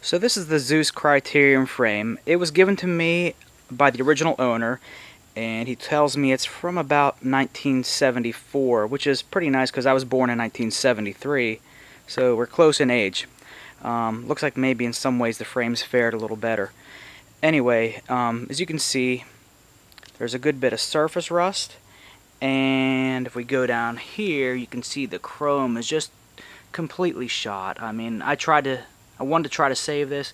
So this is the Zeus Criterium frame. It was given to me by the original owner, and he tells me it's from about 1974, which is pretty nice because I was born in 1973, so we're close in age. Looks like maybe in some ways the frame's fared a little better. Anyway, as you can see, there's a good bit of surface rust, and if we go down here, you can see the chrome is just completely shot. I mean, I wanted to try to save this,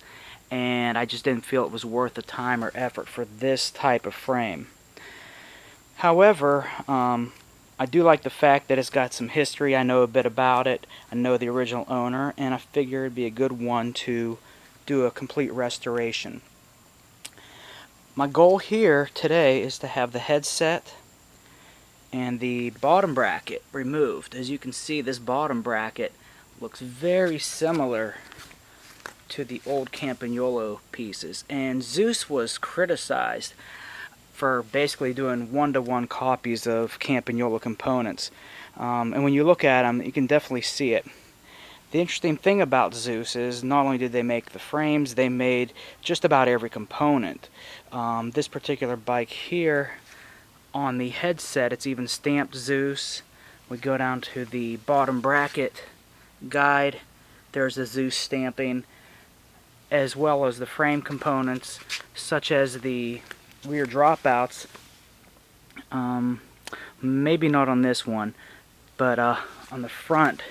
and I just didn't feel it was worth the time or effort for this type of frame. However, I do like the fact that it's got some history. I know a bit about it. I know the original owner, and I figure it'd be a good one to do a complete restoration. My goal here today is to have the headset and the bottom bracket removed. As you can see, this bottom bracket looks very similar to the old Campagnolo pieces, and Zeus was criticized for basically doing one-to-one copies of Campagnolo components, and when you look at them, you can definitely see it. The interesting thing about Zeus is not only did they make the frames, they made just about every component. This particular bike here, on the headset, it's even stamped Zeus. We go down to the bottom bracket guide, there's the Zeus stamping, as well as the frame components, such as the rear dropouts. Maybe not on this one, but on the front,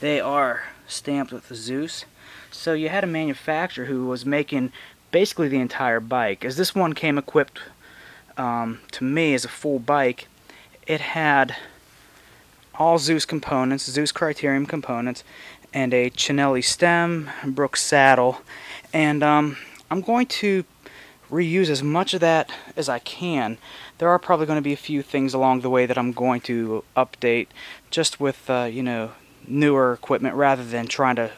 they are stamped with the Zeus. So you had a manufacturer who was making basically the entire bike. As this one came equipped to me as a full bike, it had all Zeus components, Zeus Criterium components, and a Chinelli stem, Brooks saddle, and I'm going to reuse as much of that as I can. There are probably going to be a few things along the way that I'm going to update, just with you know, newer equipment rather than trying to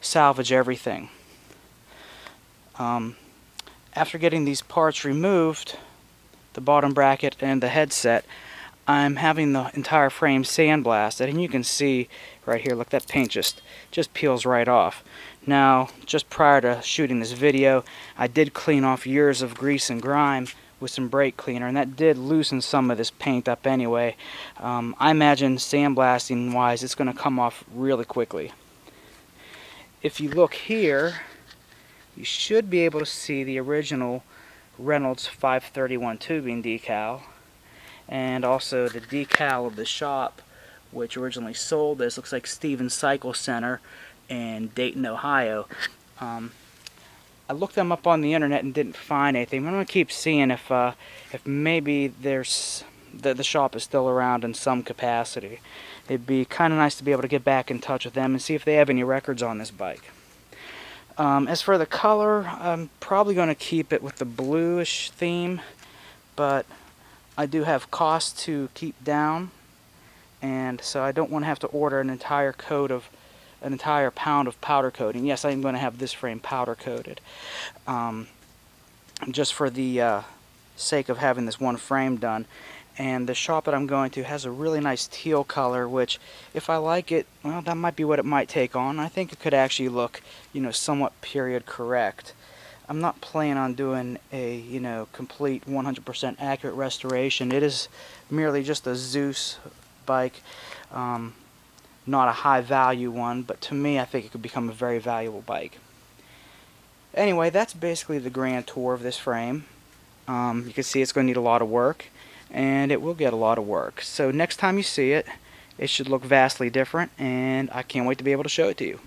salvage everything. After getting these parts removed, the bottom bracket and the headset, I'm having the entire frame sandblasted, and you can see right here, look, that paint just peels right off. Now, just prior to shooting this video, I did clean off years of grease and grime with some brake cleaner, and that did loosen some of this paint up anyway. I imagine sandblasting wise, it's going to come off really quickly. If you look here, you should be able to see the original Reynolds 531 tubing decal, and also the decal of the shop which originally sold this. Looks like Stevens Cycle Center in Dayton, Ohio. I looked them up on the internet and didn't find anything. I'm going to keep seeing if maybe there's the shop is still around in some capacity. It'd be kind of nice to be able to get back in touch with them and see if they have any records on this bike. As for the color, I'm probably going to keep it with the bluish theme, but I do have costs to keep down, and so I don't want to have to order an entire pound of powder coating. Yes, I'm going to have this frame powder coated, just for the sake of having this one frame done. And the shop that I'm going to has a really nice teal color, which, if I like it, well, that might be what it might take on. I think it could actually look, you know, somewhat period correct. I'm not planning on doing a, you know, complete 100% accurate restoration. It is merely just a Zeus bike, not a high value one, but to me I think it could become a very valuable bike. Anyway, that's basically the grand tour of this frame. You can see it's going to need a lot of work, and it will get a lot of work. So next time you see it, it should look vastly different, and I can't wait to be able to show it to you.